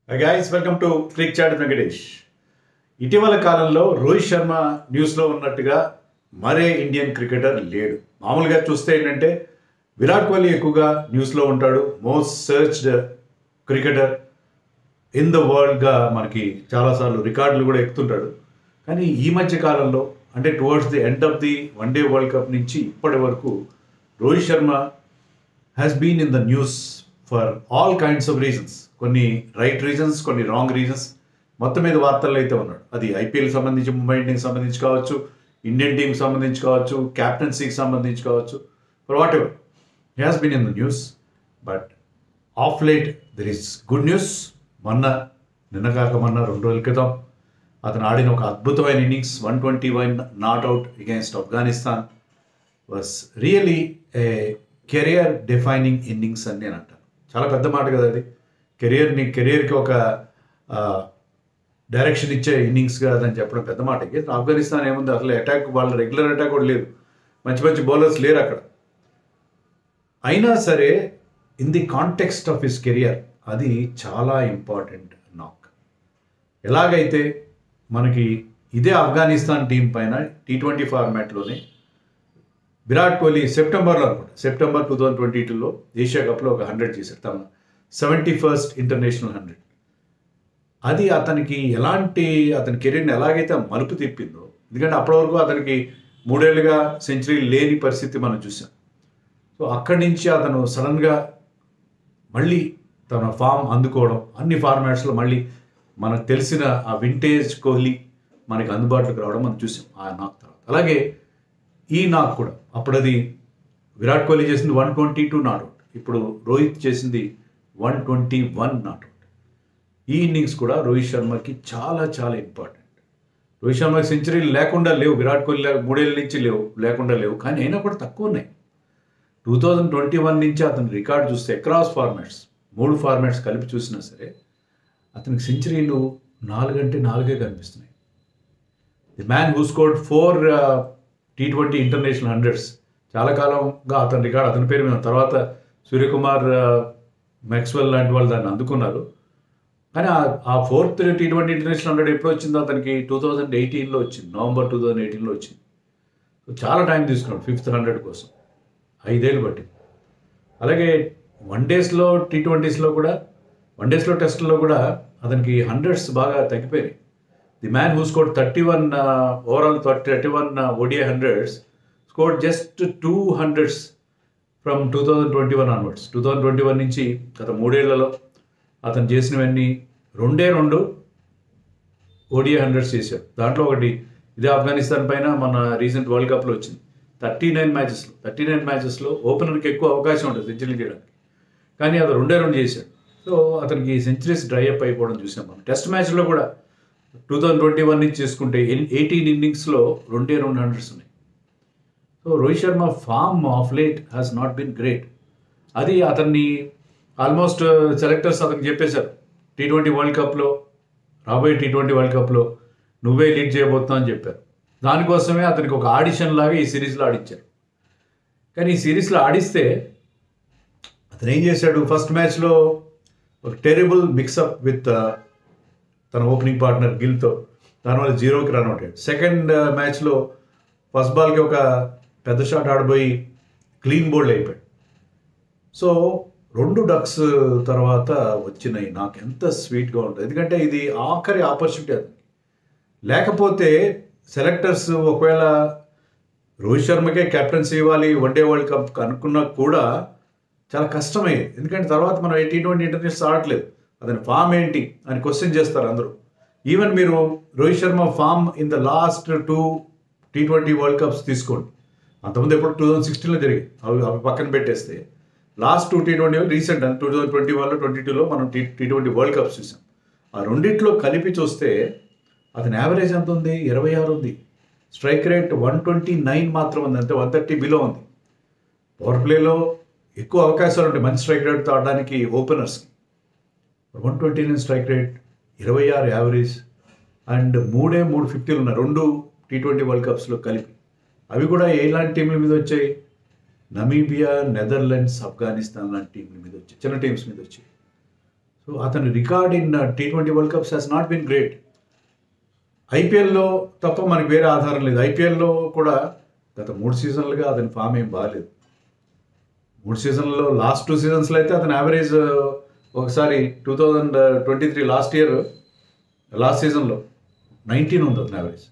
Hi guys, welcome to Click Chat with Venkatesh. ఇటీవల కాలంలో రోహిత్ శర్మ న్యూస్లో ఉన్నట్టుగా మరే ఇండియన్ క్రికెటర్ లేడు. మామూలుగా చూస్తే ఏంటంటే విరాట్ కోహ్లీ ఎక్కువగా న్యూస్లో ఉంటాడు. Most searched cricketer in the వరల్డ్గా మనకి చాలాసార్లు రికార్డులు కూడా ఎక్కుతుంటాడు. కానీ ఈ మధ్య కాలంలో అంటే towards the end of the one day world cup నుంచి ఇప్పటి వరకు Rohit Sharma has been in the news for all kinds of reasons. కొన్ని రైట్ రీజన్స్, కొన్ని రాంగ్ రీజన్స్. మొత్తం మీద వార్తల్లో అయితే ఉన్నాడు. అది ఐపీఎల్ సంబంధించి, ముంబై ఇండియన్స్ సంబంధించి కావచ్చు, ఇండియన్ టీంకి సంబంధించి కావచ్చు, క్యాప్టెన్సీకి సంబంధించి కావచ్చు, for whatever he has been in the news. But of late there is good news. నిన్న కాక మొన్న 2 రోజుల క్రితం అతను ఆడిన ఒక అద్భుతమైన innings 121 not out against Afghanistan was really A career defining innings అని నేను అంటాను. చాలా పెద్ద మాట కదా అది. కెరియర్కి ఒక డైరెక్షన్ ఇచ్చే ఇన్నింగ్స్ కాదని చెప్పడం పెద్ద మాట. ఆఫ్ఘనిస్తాన్ ఏముంది, అసలు అటాక్, వాళ్ళ రెగ్యులర్ అటాక్ కూడా లేదు, మంచి మంచి బౌలర్స్ లేరు అక్కడ. అయినా సరే in the context of his career అది చాలా ఇంపార్టెంట్ నాక్. ఎలాగైతే మనకి ఇదే ఆఫ్ఘనిస్తాన్ టీం పైన T20 ఫార్మాట్లోనే విరాట్ కోహ్లీ సెప్టెంబర్ 2022లో ఏషియా కప్లో ఒక 100 చేశారు, తన 71st ఇంటర్నేషనల్ 100. అది అతనికి అతని కెరీర్ని ఎలాగైతే మలుపు తిప్పిందో, ఎందుకంటే అప్పటి వరకు అతనికి 3 ఏళ్ళుగా సెంచరీ లేని పరిస్థితి మనం చూసాం. సో అక్కడి నుంచి అతను సడన్గా మళ్ళీ తన ఫామ్ అందుకోవడం, అన్ని ఫార్మాట్స్లో మళ్ళీ మనకు తెలిసిన ఆ వింటేజ్ కోహ్లీ మనకి అందుబాటులోకి రావడం మనం చూసాం ఆ నాక్ తర్వాత. అలాగే ఈ నాక్ కూడా అప్పుడు అది విరాట్ కోహ్లీ చేసింది 122 నాట్అవుట్, ఇప్పుడు రోహిత్ చేసింది 121 నాట్అవుట్. ఈ ఇన్నింగ్స్ కూడా రోహిత్ శర్మకి చాలా చాలా ఇంపార్టెంట్. రోహిత్ శర్మకి సెంచరీలు లేకుండా లేవు, విరాట్ కోహ్లీ 3 ఏళ్ళ నుంచి లేకుండా లేవు, కానీ అయినా కూడా తక్కువ ఉన్నాయి. 2021 నుంచి అతని రికార్డ్ చూస్తే అక్రాస్ ఫార్మాట్స్ 3 ఫార్మాట్స్ కలిపి చూసినా సరే అతనికి సెంచరీలు 4 అంటే 4 కనిపిస్తున్నాయి. The man who scored 4 T20 international 100s. చాలా కాలంగా అతని రికార్డ్ అతని పేరు మీద. తర్వాత సూర్యకుమార్, మ్యాక్స్వెల్ లాంటి వాళ్ళు దాన్ని అందుకున్నారు. కానీ ఆ 4th T20 ఇంటర్నేషనల్ 100 ఎప్పుడు వచ్చిందో అతనికి 2018లో వచ్చింది, నవంబర్ 2018లో వచ్చింది. చాలా టైం తీసుకున్నాడు 5th 100 కోసం, 5 ఏళ్ళు పట్టింది. అలాగే వన్డేస్లో, T20sలో కూడా, వన్డేస్లో టెస్ట్లో కూడా అతనికి 100s బాగా తగ్గిపోయినాయి. The man who scored 31 overall 31 ODI 100s scored just 2 100s from 2021 onwards. 2021 నుంచి గత 3 ఏళ్లలో అతను చేసినవన్నీ 2 ODI 100s చేశాడు. దాంట్లో ఒకటి ఇదే ఆఫ్ఘనిస్తాన్ పైన మన రీసెంట్ వరల్డ్ కప్లో వచ్చింది. 39 మ్యాచెస్లో ఓపెనర్కి ఎక్కువ అవకాశం ఉంటుంది సెంచరీ చేయడానికి, కానీ అది 2 చేశాడు. సో అతనికి సెంచరీస్ డ్రై అప్ అయిపోవడం చూసాం మనం. టెస్ట్ మ్యాచ్లో కూడా 2021 నుంచి చేసుకుంటే 18 ఇన్నింగ్స్లో 2 100s ఉన్నాయి. So Rohit Sharma form of late has not been great. అది అతన్ని ఆల్మోస్ట్ సెలెక్టర్స్ అతనికి చెప్పేశారు, T20 వరల్డ్ కప్లో, రాబోయే T20 వరల్డ్ కప్లో నువ్వే లీడ్ చేయబోతున్నావు అని చెప్పారు. దానికోసమే అతనికి ఒక ఆడిషన్ లాగా ఈ సిరీస్లో ఆడించారు. కానీ ఈ సిరీస్లో ఆడిస్తే అతను ఏం చేశాడు, ఫస్ట్ మ్యాచ్లో ఒక టెరిబుల్ మిక్సప్ విత్ తన ఓపెనింగ్ పార్ట్నర్ గిల్తో, దానివల్ల 0కి రన్అట్ అయ్యాడు. సెకండ్ మ్యాచ్లో ఫస్ట్ బాల్కి ఒక పెద్ద షాట్ ఆడబోయి క్లీన్ బౌల్డ్ అయిపోయాడు. సో 2 డక్స్ తర్వాత వచ్చినాయి. నాకు ఎంత స్వీట్గా ఉంటుంది, ఎందుకంటే ఇది ఆఖరి ఆపర్చునిటీ అది. లేకపోతే సెలెక్టర్స్ ఒకవేళ రోహిత్ శర్మకే కెప్టెన్సీ ఇవ్వాలి వన్డే వరల్డ్ కప్ అనుకున్నా కూడా చాలా కష్టమయ్యేది. ఎందుకంటే తర్వాత మనం T20 ఇంటర్నేషనల్స్ ఆడట్లేదు, అతని ఫామ్ ఏంటి అని క్వశ్చన్ చేస్తారు అందరూ. ఈవెన్ మీరు Rohit Sharma form in the last 2 T20 world cups తీసుకోండి. అంతకుముందు ఎప్పుడు 2016లో జరిగాయి, అవి పక్కన పెట్టేస్తే లాస్ట్ 2 T20 రీసెంట్ 2021లో 22లో మనం T20 వరల్డ్ కప్స్ చూసాం. ఆ రెండిట్లో కలిపి చూస్తే అతని యావరేజ్ ఎంత ఉంది, 26 ఉంది. స్ట్రైక్ రేట్ 129 మాత్రం ఉంది, అంటే 130 బిలో ఉంది. పవర్ ప్లేలో ఎక్కువ అవకాశాలు ఉంటాయి మంచి స్ట్రైక్ రేట్తో ఆడడానికి ఓపెనర్స్కి. 129 స్ట్రైక్ రేట్, 26 యావరేజ్, అండ్ 3 50 ఉన్నాయి 2 T20 వరల్డ్ కప్స్లో కలిపి. అవి కూడా ఎలాంటి టీంల మీద వచ్చాయి, నమీబియా, నెదర్లాండ్స్, ఆఫ్ఘనిస్తాన్ లాంటి టీంల మీద వచ్చాయి, చిన్న టీమ్స్ మీద వచ్చాయి. సో అతని record in T20 world cups has not been great. ఐపీఎల్లో తప్ప మనకి వేరే ఆధారం లేదు. ఐపీఎల్లో కూడా గత 3 సీజన్లుగా అతని ఫామ్ ఏం బాగాలేదు. 3 సీజన్లలో లాస్ట్ 2 సీజన్స్లో అయితే అతని యావరేజ్ ఒకసారి 2023 లాస్ట్ సీజన్లో 19 ఉంది అతని యావరేజ్.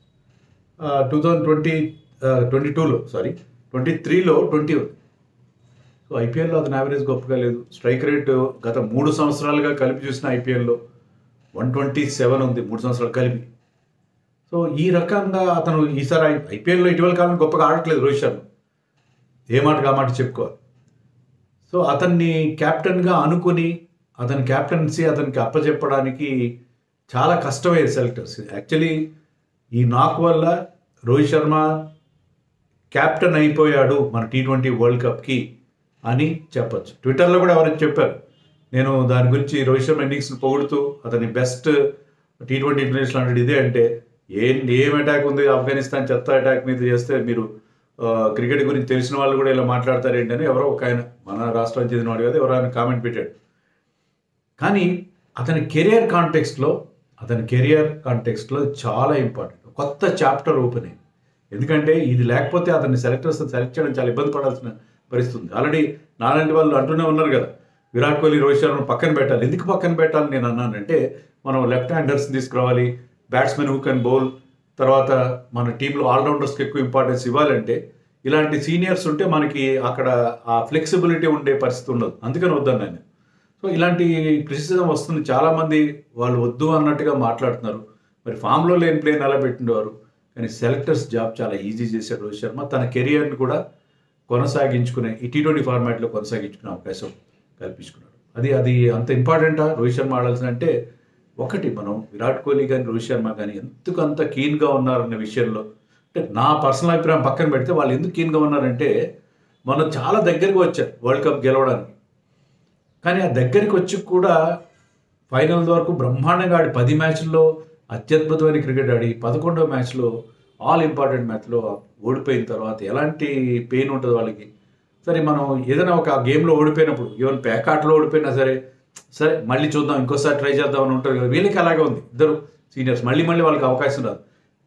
2022లో 23లో 20 ఉంది. సో ఐపీఎల్లో అతని యావరేజ్ గొప్పగా లేదు. స్ట్రైక్ రేట్ గత 3 సంవత్సరాలుగా కలిపి చూసిన ఐపీఎల్లో 127 ఉంది 3 సంవత్సరాలు కలిపి. సో ఈ రకంగా అతను ఈసారి ఐపీఎల్లో ఇటీవల కాలం గొప్పగా ఆడట్లేదు రోహిత్ శర్మ. ఏ మాటగా మాట చెప్పుకోవాలి. సో అతన్ని క్యాప్టెన్గా అనుకుని అతని క్యాప్టెన్సీ అతనికి అప్పచెప్పడానికి చాలా కష్టమయ్యేది సెలెక్టర్స్. యాక్చువల్లీ ఈ నాక్ వల్ల రోహిత్ శర్మ క్యాప్టెన్ అయిపోయాడు మన T20 వరల్డ్ కప్కి అని చెప్పచ్చు. ట్విట్టర్లో కూడా ఎవరైనా చెప్పారు. నేను దాని గురించి రోహిత్ శర్మ ఇన్నింగ్స్ని పొగుడుతూ అతని బెస్ట్ T20 ఇంటర్నేషనల్ అంటే ఇదే అంటే ఏం అటాక్ ఉంది ఆఫ్ఘనిస్తాన్ చెత్త అటాక్ మీద చేస్తే మీరు క్రికెట్ గురించి తెలిసిన వాళ్ళు కూడా ఇలా మాట్లాడతారు ఏంటని ఎవరో ఒక ఆయన మన రాష్ట్రానికి చెందినవాడు కదా ఎవరో ఆయన కామెంట్ పెట్టాడు. కానీ అతని కెరియర్ కాంటెక్స్ట్లో చాలా ఇంపార్టెంట్. కొత్త చాప్టర్ ఓపెన్ అయింది. ఎందుకంటే ఇది లేకపోతే అతన్ని సెలెక్ట్ చేయడం చాలా ఇబ్బంది పడాల్సిన పరిస్థితి ఉంది. ఆల్రెడీ నాలాంటి వాళ్ళు అంటూనే ఉన్నారు కదా, విరాట్ కోహ్లీ రోహిత్ శర్మను పక్కన పెట్టాలి. ఎందుకు పక్కన పెట్టాలి నేను అన్నానంటే, మనం లెఫ్ట్ హ్యాండర్స్ తీసుకురావాలి, బ్యాట్స్మెన్ హూ కెన్ బౌల్, తర్వాత మన టీంలో ఆల్రౌండర్స్కి ఎక్కువ ఇంపార్టెన్స్ ఇవ్వాలంటే ఇలాంటి సీనియర్స్ ఉంటే మనకి అక్కడ ఆ ఫ్లెక్సిబిలిటీ ఉండే పరిస్థితి ఉండదు. అందుకని వద్దన్నాను నేను. సో ఇలాంటి క్రిటిసిజం వస్తుంది. చాలామంది వాళ్ళు వద్దు అన్నట్టుగా మాట్లాడుతున్నారు. మరి ఫామ్లో లేని ప్లేయర్ని ఎలా పెట్టిండేవారు. కానీ సెలెక్టర్స్ జాబ్ చాలా ఈజీ చేశాడు రోహిత్ శర్మ. తన కెరియర్ని కూడా కొనసాగించుకునే ఈ T20 ఫార్మాట్లో కొనసాగించుకునే అవకాశం కల్పించుకున్నాడు. అది అంత ఇంపార్టెంటా రోహిత్ శర్మ ఆడాల్సిన అంటే, ఒకటి మనం విరాట్ కోహ్లీ కానీ రోహిత్ శర్మ కానీ ఎందుకు అంత కీన్గా ఉన్నారన్న విషయంలో, అంటే నా పర్సనల్ అభిప్రాయం పక్కన పెడితే వాళ్ళు ఎందుకు కీన్గా ఉన్నారంటే, మనం చాలా దగ్గరికి వచ్చారు వరల్డ్ కప్ గెలవడానికి. కానీ ఆ దగ్గరికి వచ్చి కూడా ఫైనల్ వరకు బ్రహ్మాండంగా ఆడి 10 మ్యాచ్ల్లో అత్యద్భుతమైన క్రికెట్ ఆడి 11వ మ్యాచ్లో ఆల్ ఇంపార్టెంట్ మ్యాచ్లో ఓడిపోయిన తర్వాత ఎలాంటి పెయిన్ ఉంటుంది వాళ్ళకి. సరే మనం ఏదైనా ఒక గేమ్లో ఓడిపోయినప్పుడు, ఈవెన్ ప్యాకాట్లో ఓడిపోయినా సరే మళ్ళీ చూద్దాం ఇంకోసారి ట్రై చేద్దామని ఉంటారు కదా, వీళ్ళకి అలాగే ఉంది. ఇద్దరు సీనియర్స్ మళ్ళీ వాళ్ళకి అవకాశం రాదు.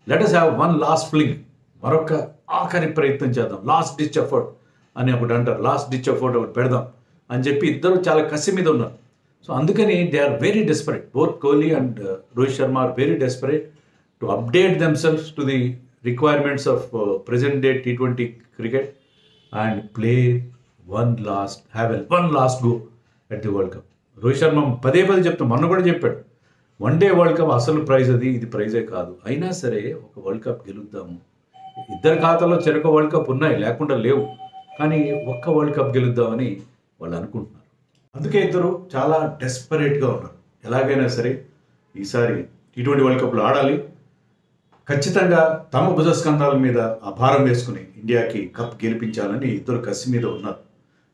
Let us have one last fling, మరొక ఆఖరి ప్రయత్నం చేద్దాం, లాస్ట్ డిచ్ ఎఫర్ట్ అని ఒకటి అంటారు. లాస్ట్ డిచ్ ఎఫర్ట్ ఒకటి పెడదాం అని చెప్పి ఇద్దరు చాలా కసి మీద ఉన్నారు. సో అందుకని they are very desperate. Both Kohli and Rohit Sharma are very desperate to update themselves to the requirements of present day T20 cricket and play have one last go at the world cup. Rohit Sharma పదే చెప్తాం, మొన్న కూడా చెప్పాడు, 1 day world cup అసలు prize ఇది ప్రైజే కాదు, అయినా సరే ఒక వరల్డ్ కప్ గెలుద్దాము. ఇద్దరు ఖాతాలో చెరొక వరల్డ్ కప్ ఉన్నాయి, లేకుండా లేవు, కానీ ఒక్క వరల్డ్ కప్ గెలుద్దామని వాళ్ళు అనుకుంటున్నారు. అందుకే ఇద్దరు చాలా డెస్పరేట్గా ఉన్నారు. ఎలాగైనా సరే ఈసారి T20 వరల్డ్ కప్లో ఆడాలి, ఖచ్చితంగా తమ భుజస్కంధాల మీద ఆ భారం వేసుకుని ఇండియాకి కప్ గెలిపించాలని ఇద్దరు కసి మీద ఉన్నారు.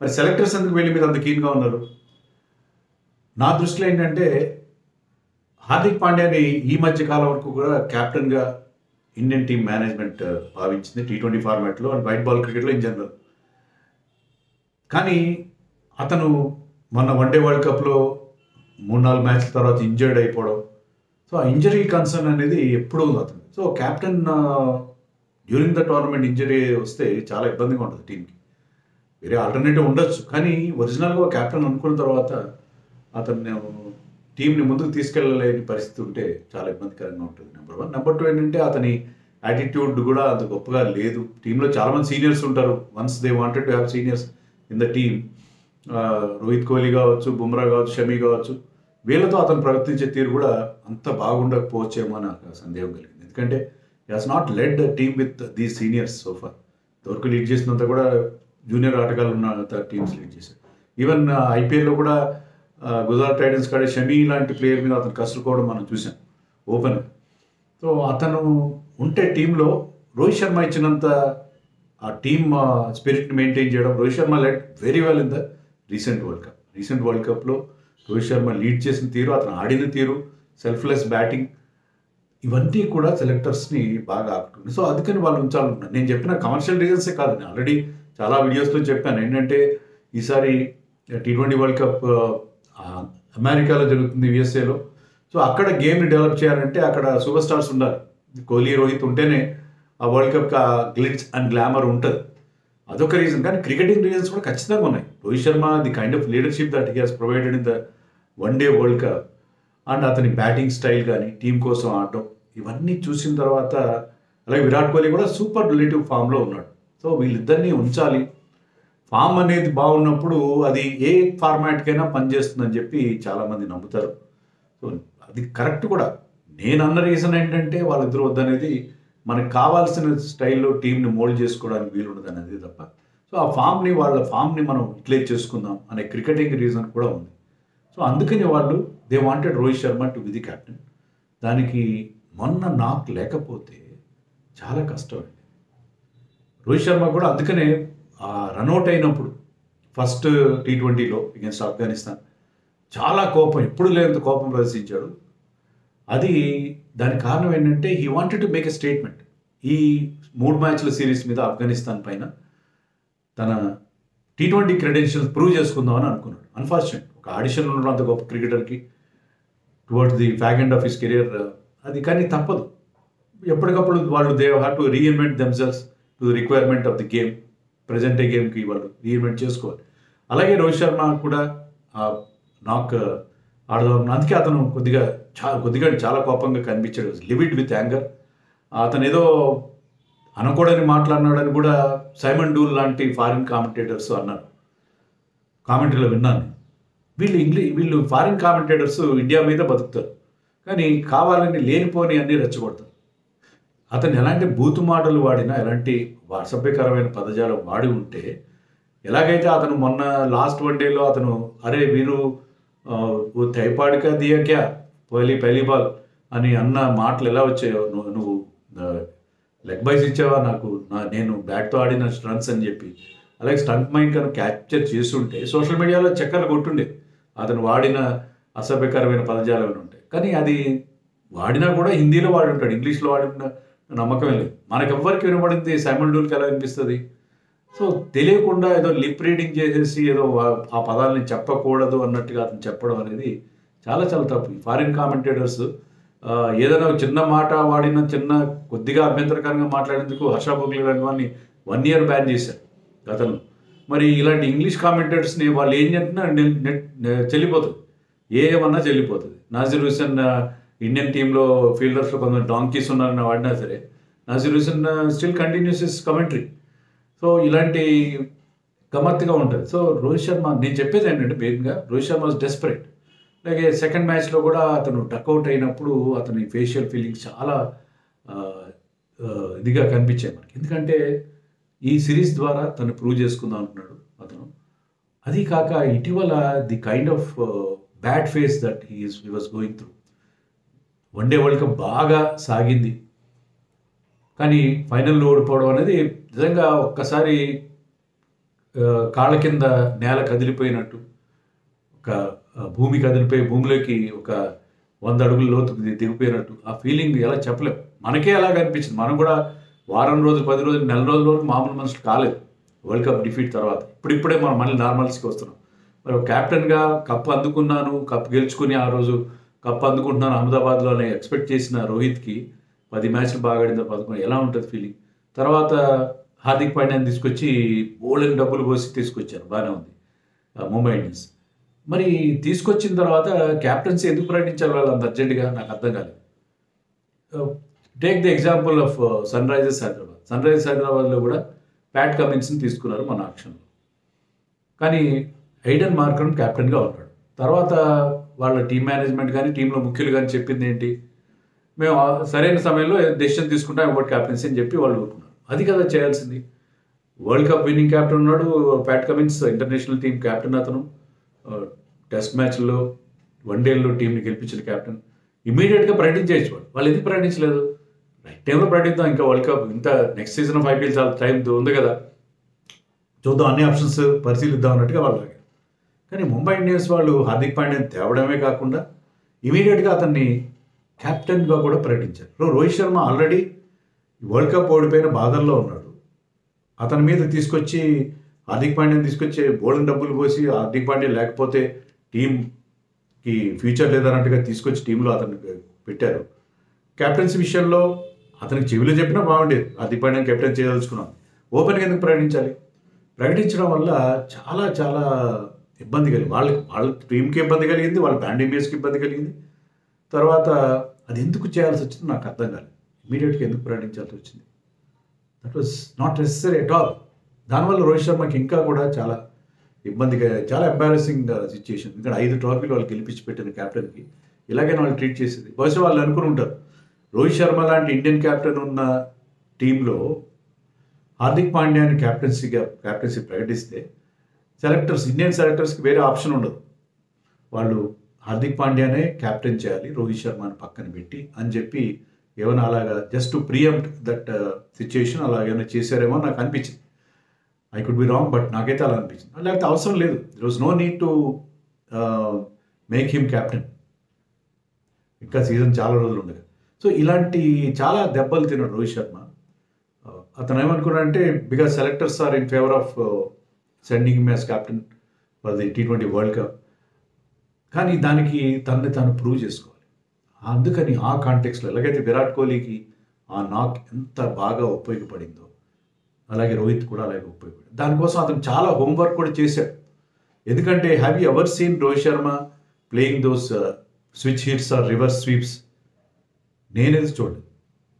మరి సెలెక్టర్స్ ఎందుకు వెళ్ళి మీద అంత కీన్గా ఉన్నారు? నా దృష్టిలో ఏంటంటే, హార్దిక్ పాండ్యాని ఈ మధ్య కాలం వరకు కూడా క్యాప్టెన్గా ఇండియన్ టీమ్ మేనేజ్మెంట్ భావించింది T20 ఫార్మాట్లో అండ్ వైట్ బాల్ క్రికెట్లో ఇన్ జనరల్. కానీ అతను మొన్న 1 డే వరల్డ్ కప్లో 3-4 మ్యాచ్ల తర్వాత ఇంజర్డ్ అయిపోవడం, సో ఆ ఇంజరీ కన్సర్న్ అనేది ఎప్పుడూ ఉంది అతను. So captain during the tournament injury వస్తే చాలా ఇబ్బందిగా ఉంటుంది టీంకి. వేరే ఆల్టర్నేటివ్ ఉండొచ్చు, కానీ ఒరిజినల్గా క్యాప్టెన్ అనుకున్న తర్వాత అతను టీంని ముందుకు తీసుకెళ్ళలేని పరిస్థితి ఉంటే చాలా ఇబ్బందికరంగా ఉంటుంది. నెంబర్ 1. నెంబర్ 2 ఏంటంటే, అతని యాటిట్యూడ్ కూడా అంత గొప్పగా లేదు. టీంలో చాలామంది సీనియర్స్ ఉంటారు. Once they wanted to have seniors in the team, Rohit Kohli కావచ్చు, బుమ్రా కావచ్చు, షమీ కావచ్చు, వీళ్ళతో అతను ప్రవర్తించే తీరు కూడా అంత బాగుండకపోవచ్చేమో నాకు సందేహం కలిగింది. ఎందుకంటే he has not lead the team with these seniors so far. ఇంతవరకు లీడ్ చేసినంత కూడా జూనియర్ ఆటగాళ్ళు ఉన్న టీమ్స్ లీడ్ చేశారు. ఈవెన్ ఐపీఎల్లో కూడా గుజరాత్ టైటన్స్ కాడే షమీ లాంటి ప్లేయర్ మీద అతను కసురుకోవడం మనం చూసాం ఓపెన్. సో అతను ఉంటే టీంలో రోహిత్ శర్మ ఇచ్చినంత ఆ టీమ్ స్పిరిట్ని మెయింటైన్ చేయడం, Rohit Sharma led very well in the recent world కప్లో రోహిత్ శర్మ లీడ్ చేసిన తీరు, అతను ఆడిన తీరు, సెల్ఫ్లెస్ బ్యాటింగ్, ఇవన్నీ కూడా సెలెక్టర్స్ని బాగా ఆకట్టుకుంది. సో అందుకని వాళ్ళు ఉంచాలనుకున్నారు. నేను చెప్పిన కమర్షియల్ రీజన్సే కాదు, నేను ఆల్రెడీ చాలా వీడియోస్లో చెప్పాను. ఏంటంటే ఈసారి T20 వరల్డ్ కప్ అమెరికాలో జరుగుతుంది, యుఎస్ఏలో. సో అక్కడ గేమ్ని డెవలప్ చేయాలంటే అక్కడ సూపర్ స్టార్స్ ఉండాలి. కోహ్లీ, రోహిత్ ఉంటేనే ఆ వరల్డ్ కప్కి ఆ గ్లిట్స్ అండ్ గ్లామర్ ఉంటుంది. అదొక రీజన్. కానీ క్రికెటింగ్ రీజన్స్ కూడా ఖచ్చితంగా ఉన్నాయి. Rohit Sharma the kind of leadership that he has provided in the one day world cup and అతని బ్యాటింగ్ స్టైల్ కానీ టీం కోసం ఆడటం ఇవన్నీ చూసిన తర్వాత, అలాగే విరాట్ కోహ్లీ కూడా సూపర్ రిలేటివ్ ఫామ్లో ఉన్నాడు. సో వీళ్ళిద్దరినీ ఉంచాలి. ఫామ్ అనేది బాగున్నప్పుడు అది ఏ ఫార్మాట్కైనా పనిచేస్తుందని చెప్పి చాలామంది నమ్ముతారు. సో అది కరెక్ట్ కూడా. నేను అన్న రీజన్ ఏంటంటే వాళ్ళిద్దరు వద్దనేది మనకు కావాల్సిన స్టైల్లో టీంని మోల్డ్ చేసుకోవడానికి వీలుండదు అనేది తప్ప. సో ఆ వాళ్ళ ఫామ్ని మనం యూటిలైజ్ చేసుకుందాం అనే క్రికెటింగ్ రీజన్ కూడా ఉంది. సో అందుకని వాళ్ళు they wanted Rohit Sharma to be the captain. దానికి మొన్న నాకు లేకపోతే చాలా కష్టం అండి. రోహిత్ శర్మ కూడా అందుకనే రన్అట్ అయినప్పుడు ఫస్ట్ T20లో అగెన్స్ట్ ఆఫ్ఘనిస్తాన్ చాలా కోపం, ఎప్పుడు లేనంత కోపం ప్రదర్శించాడు. అది దానికి కారణం ఏంటంటే he wanted to make a statement. ఈ 3 మ్యాచ్ల సిరీస్ మీద ఆఫ్ఘనిస్తాన్ పైన తన T20 క్రెడెన్షియల్స్ ప్రూవ్ చేసుకుందామని అనుకున్నాడు. అన్ఫార్చునేట్, ఒక ఆడిషన్ ఉండడం అంత గొప్ప క్రికెటర్కి towards the fag end of his career అది. కానీ తప్పదు, ఎప్పటికప్పుడు వాళ్ళు they have to reinvent themselves to the requirement of the game. Present day గేమ్కి వాళ్ళు రీఇన్వెంట్ చేసుకోవాలి. అలాగే రోహిత్ శర్మ కూడా నాకు ఆడదాం, అందుకే అతను కొద్దిగా చాలా కోపంగా కనిపించాడు. Levied with anger. అతను ఏదో అనకూడని మాట్లాడినాడని కూడా సైమన్ డూల్ లాంటి ఫారిన్ కామెంటేటర్స్ అన్నారు. కామెంటరీలో విన్నాను. వీళ్ళు ఫారిన్ కామెంటేటర్స్ ఇండియా మీద బతుకుతారు, కానీ కావాలని లేనిపోని అన్నీ రెచ్చగొడతారు. అతను ఎలాంటి బూతు మాటలు వాడినా, ఎలాంటి అసభ్యకరమైన పదజాలం వాడి ఉంటే, ఎలాగైతే అతను మొన్న లాస్ట్ వన్ డేలో అతను అరే వీరు తైపాడికా దియా క్యా పహలీ బాల్ అని అన్న మాటలు ఎలా వచ్చాయో, నువ్వు లెగ్ బైస్ ఇచ్చావా నాకు, నేను బ్యాట్తో ఆడిన రన్స్ అని చెప్పి, అలాగే స్టంట్ మైండ్ కనుక క్యాప్చర్ చేస్తుంటే సోషల్ మీడియాలో చక్కర్లు కొట్టుండే అతను వాడిన అసభ్యకరమైన పదజాలం ఉంటాయి. కానీ అది వాడినా కూడా హిందీలో వాడి ఉంటాడు, ఇంగ్లీష్లో వాడిన నమ్మకమే లేదు. మనకెవ్వరికి వినబడింది సైమన్ డూల్కి ఎలా వినిపిస్తుంది? సో తెలియకుండా ఏదో లిప్ రీడింగ్ చేసేసి ఏదో ఆ పదాలని చెప్పకూడదు అన్నట్టుగా అతను చెప్పడం అనేది చాలా చాలా తప్పు. ఫారిన్ కామెంటేటర్స్ ఏదైనా చిన్న మాట వాడిన కొద్దిగా అభ్యంతరకరంగా మాట్లాడేందుకు హర్ష భోగ్లే లాంటి వాడిని 1 year బ్యాన్ చేశారు గతంలో. మరి ఇలాంటి ఇంగ్లీష్ కామెంటేటర్స్ని వాళ్ళు ఏం చేస్తున్నా చెల్లిపోతుంది, ఏమన్నా చెల్లిపోతుంది. నాజీర్ హుసేన్ ఇండియన్ టీంలో ఫీల్డర్స్లో కొంతమంది డాంకీస్ ఉన్నారని వాడినా సరే Nasser Hussain still continues his commentary. So ఇలాంటి గమ్మత్తుగా ఉంటుంది. సో రోహిత్ శర్మ, నేను చెప్పేది ఏంటంటే మెయిన్గా రోహిత్ శర్మ వాజ్ డెస్పరేట్. అలాగే సెకండ్ మ్యాచ్లో కూడా అతను డక్అవుట్ అయినప్పుడు అతని ఫేషియల్ ఫీలింగ్స్ చాలా ఇదిగా కనిపించాయి మనకి. ఎందుకంటే ఈ సిరీస్ ద్వారా తను ప్రూవ్ చేసుకుందాం అంటున్నాడు అతను. అది కాక ఇటీవల the kind of bad phase that he was going through. One day world cup బాగా సాగింది, కానీ ఫైనల్లో ఓడిపోవడం అనేది నిజంగా ఒక్కసారి కాళ్ళ కింద నేల కదిలిపోయినట్టు, ఒక భూమి కదిలిపోయి భూమిలోకి ఒక 100 అడుగుల లోతుకు దిగిపోయినట్టు ఆ ఫీలింగ్ ఎలా చెప్పలేం. మనకే అలాగ అనిపించింది. మనం కూడా వారం రోజులు, 10 రోజులు, నెల రోజుల వరకు మామూలు మనుషులు కాలేదు వరల్డ్ కప్ డిఫీట్ తర్వాత. ఇప్పుడిప్పుడే మనం మళ్ళీ నార్మల్స్కి వస్తున్నాం. మరి క్యాప్టెన్గా కప్ అందుకున్నాను, కప్ గెలుచుకుని ఆ రోజు కప్ అందుకుంటున్నాను అహ్మదాబాద్లో అని ఎక్స్పెక్ట్ చేసిన రోహిత్కి 10 మ్యాచ్లు బాగా ఆడిన 11 ఎలా ఉంటుంది ఫీలింగ్? తర్వాత హార్దిక్ పాండ్యాని తీసుకొచ్చి బోల్డెన్ డబ్బులు పోసి తీసుకొచ్చారు, బాగానే ఉంది ముంబై ఇండియన్స్. మరి తీసుకొచ్చిన తర్వాత క్యాప్టెన్సీ ఎందుకు ప్రకటించారు వాళ్ళు అంత అర్జెంటుగా? నాకు అర్థం కాలేదు. Take the example of Sunrisers హైదరాబాద్లో కూడా ప్యాట్ కమిన్స్ని తీసుకున్నారు మన ఆక్షన్లో, కానీ ఎయిడెన్ మార్కరమ్ క్యాప్టెన్గా ఉన్నాడు. తర్వాత వాళ్ళ టీం మేనేజ్మెంట్ కానీ టీంలో ముఖ్యులు కానీ చెప్పింది ఏంటి? మేము సరైన సమయంలో డెసిషన్ తీసుకుంటాం అబౌట్ క్యాప్టెన్సీ అని చెప్పి వాళ్ళు ఊరుకున్నారు. అది కదా చేయాల్సింది. వరల్డ్ కప్ విన్నింగ్ క్యాప్టెన్ ఉన్నాడు Pat Cummins, international team captain అతను, టెస్ట్ మ్యాచ్లో వన్డేల్లో టీంని గెలిపించిన క్యాప్టెన్. ఇమీడియట్గా ప్రకటించేయచ్చు వాళ్ళు ఎందుకు ప్రకటించలేదు? రైట్ టైంలో ప్రకటిద్దాం, ఇంకా వరల్డ్ కప్ ఇంత నెక్స్ట్ సీజన్ ఆఫ్ IPL చాలా టైం ఉంది కదా, చూద్దాం, అన్ని ఆప్షన్స్ పరిశీలిద్దాం అన్నట్టుగా వాళ్ళు. కానీ ముంబై ఇండియన్స్ వాళ్ళు హార్దిక్ పాండ్యాని తేవడమే కాకుండా ఇమీడియట్గా అతన్ని క్యాప్టెన్గా కూడా ప్రకటించారు. Rohit Sharma already world cup ఓడిపోయిన బాధల్లో ఉన్నాడు. అతని మీద తీసుకొచ్చి హార్దిక్ పాండ్యాని తీసుకొచ్చి బోల్డెన్ డబ్బులు పోసి హార్దిక్ పాండ్యా లేకపోతే టీం కి ఫ్యూచర్ లేదన్నట్టుగా తీసుకొచ్చి టీంలో అతను పెట్టారు. కెప్టెన్సీ విషయంలో అతనికి చెవిలో చెప్పినా బాగుండేది, హార్దిక్ పాండ్యాని కెప్టెన్ చేయదలుచుకున్నాం, ఓపెన్గా ఎందుకు ప్రకటించాలి? ప్రకటించడం వల్ల చాలా చాలా ఇబ్బంది కలిగింది వాళ్ళ టీంకి ఇబ్బంది కలిగింది, వాళ్ళ బ్రాండ్ ఇమేజ్కి ఇబ్బంది కలిగింది. తర్వాత అది ఎందుకు చేయాల్సి వచ్చింది నాకు అర్థం కాలేదు. ఇమీడియట్గా ఎందుకు ప్రకటించాల్సి వచ్చింది? That was not necessary at all. దానివల్ల రోహిత్ శర్మకి ఇంకా కూడా చాలా ఇబ్బందిగా, చాలా ఎంబారసింగ్ సిచ్యుయేషన్. ఇక్కడ 5 ట్రోఫీలు వాళ్ళు గెలిపించి పెట్టిన క్యాప్టెన్కి ఇలాగైనా వాళ్ళు ట్రీట్ చేసేది. బహుశా వాళ్ళు అనుకుని ఉంటారు, రోహిత్ శర్మ లాంటి ఇండియన్ క్యాప్టెన్ ఉన్న టీంలో హార్దిక్ పాండ్యాని క్యాప్టెన్సీ ప్రకటిస్తే ఇండియన్ సెలెక్టర్స్కి వేరే ఆప్షన్ ఉండదు. వాళ్ళు హార్దిక్ పాండ్యానే క్యాప్టెన్ చేయాలి, రోహిత్ శర్మని పక్కన పెట్టి అని చెప్పి ఏమైనా అలాగా just to preempt that situation అలాగేమైనా చేశారేమో నాకు అనిపించింది. I could be wrong, but నాకైతే అలా అనిపించింది. లేకపోతే అవసరం లేదు, there was no need to make him captain. ఇంకా సీజన్ చాలా రోజులు ఉండగా. సో ఇలాంటి చాలా దెబ్బలు తిన్నాడు రోహిత్ శర్మ. అతను ఏమనుకున్నాడంటే because selectors are in favour of sending him as captain for the T20 world cup. కానీ దానికి తనని తాను ప్రూవ్ చేసుకోవాలి. అందుకని ఆ కాంటెక్స్లో ఎలాగైతే విరాట్ కోహ్లీకి ఆ నాక్ ఎంత బాగా ఉపయోగపడిందో అలాగే రోహిత్ కూడా అలాగే ఉపయోగపడింది. దానికోసం అతను చాలా హోంవర్క్ కూడా చేశాడు. ఎందుకంటే have you ever seen Rohit Sharma playing those switch hits or reverse sweeps? నేనేది చూడండి,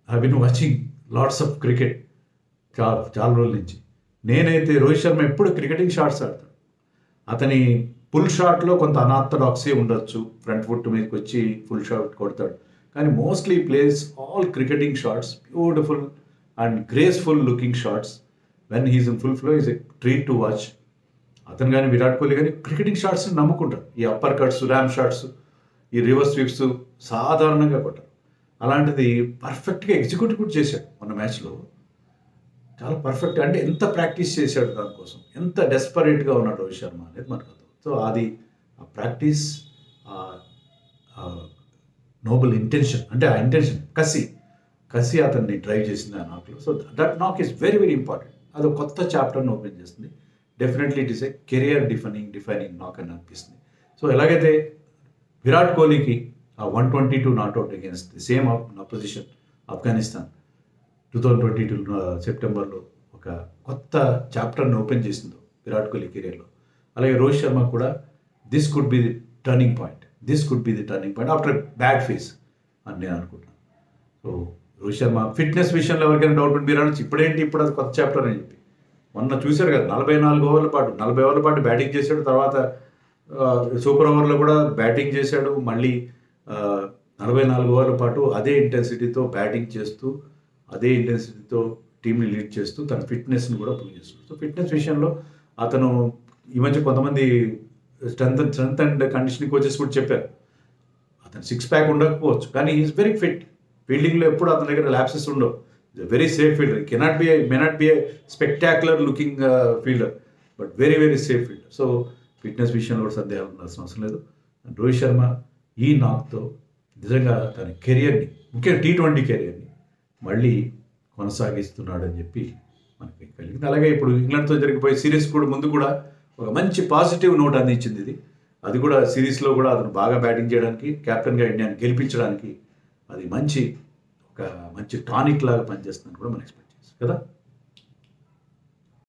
I been watching lots of cricket చాలా రోజుల నుంచి. నేనైతే రోహిత్ శర్మ ఎప్పుడు క్రికెటింగ్ షాట్స్ ఆడతాడు. అతని ఫుల్ షాట్లో కొంత అనార్థడాక్సీ ఉండొచ్చు, ఫ్రంట్ ఫుట్ మీదకి వచ్చి ఫుల్ షాట్ కొడతాడు, కానీ mostly place all cricketing shots, beautiful and graceful looking shots. When he's in full flow is a treat to watch. అతను కానీ విరాట్ కోహ్లీ కానీ క్రికెటింగ్ షాట్స్ని నమ్ముకుంటారు. ఈ అప్పర్ కట్స్, ర్యామ్ షాట్స్, ఈ రివర్స్ స్వీప్స్ సాధారణంగా కొట్టారు. అలాంటిది పర్ఫెక్ట్గా ఎగ్జిక్యూట్ కూడా చేశాడు మొన్న మ్యాచ్లో. చాలా పర్ఫెక్ట్, అంటే ఎంత ప్రాక్టీస్ చేశాడు దానికోసం, ఎంత డెస్పరేట్గా ఉన్నాడు రోహిత్ శర్మ అనేది మనకు అర్థం. సో అది ఆ ప్రాక్టీస్, నోబుల్ ఇంటెన్షన్, అంటే ఆ ఇంటెన్షన్ కసి అతన్ని డ్రైవ్ చేసింది ఆ నాక్లో. సో దట్ నాక్ ఈస్ వెరీ వెరీ ఇంపార్టెంట్. అది ఒక కొత్త చాప్టర్ని ఓపెన్ చేస్తుంది. Definitely it is a career defining నాక్ అని అనిపిస్తుంది. సో ఎలాగైతే విరాట్ కోహ్లీకి ఆ 122 not out against the same opposition Afghanistan 2022 సెప్టెంబర్లో ఒక కొత్త చాప్టర్ని ఓపెన్ చేసిందో విరాట్ కోహ్లీ కెరియర్లో, అలాగే రోహిత్ శర్మ కూడా this could be the turning point after bad phase అని నేను అనుకుంటున్నాను. సో రోహిత్ శర్మ ఫిట్నెస్ విషయంలో ఎవరికైనా డౌట్ ఉంటే మీరు అనొచ్చు, ఇప్పుడు అది కొత్త చాప్టర్ అని చెప్పి. మొన్న చూశారు కదా, 40 ఓవర్ల పాటు బ్యాటింగ్ చేశాడు. తర్వాత సూపర్ ఓవర్లో కూడా బ్యాటింగ్ చేశాడు. మళ్ళీ 44 ఓవర్ల పాటు అదే ఇంటెన్సిటీతో బ్యాటింగ్ చేస్తూ, అదే ఇంటెన్సిటీతో టీంని లీడ్ చేస్తూ తన ఫిట్నెస్ని కూడా ప్రూవ్ చేస్తాడు. సో ఫిట్నెస్ విషయంలో అతను ఈ మధ్య కొంతమంది స్ట్రెంత్ అండ్ కండిషనింగ్ కోచెస్ కూడా చెప్పారు, అతను 6 ప్యాక్ ఉండకపోవచ్చు కానీ ఈజ్ వెరీ ఫిట్. ఫీల్డింగ్లో ఎప్పుడు అతని దగ్గర ల్యాప్సెస్ ఉండవు. Very safe fielder. May not be A spectacular looking fielder, but very very safe fielder. So fitness విషయంలో కూడా సందేహాలు ఉండాల్సిన అవసరం లేదు. రోహిత్ శర్మ ఈ నాక్తో నిజంగా తన కెరియర్ని, ముఖ్యంగా T20 కెరియర్ని మళ్ళీ కొనసాగిస్తున్నాడని చెప్పి మనకి కలిగింది. అలాగే ఇప్పుడు ఇంగ్లాండ్తో జరిగిపోయే సిరీస్ కూడా ముందు కూడా ఒక మంచి పాజిటివ్ నోట్ అందించింది ఇది. అది కూడా సిరీస్లో కూడా అతను బాగా బ్యాటింగ్ చేయడానికి, కెప్టెన్గా ఇండియాని గెలిపించడానికి అది మంచి టానిక్ లాగా పనిచేస్తుందని కూడా మనం ఎక్స్పెక్ట్ చేస్తాం కదా.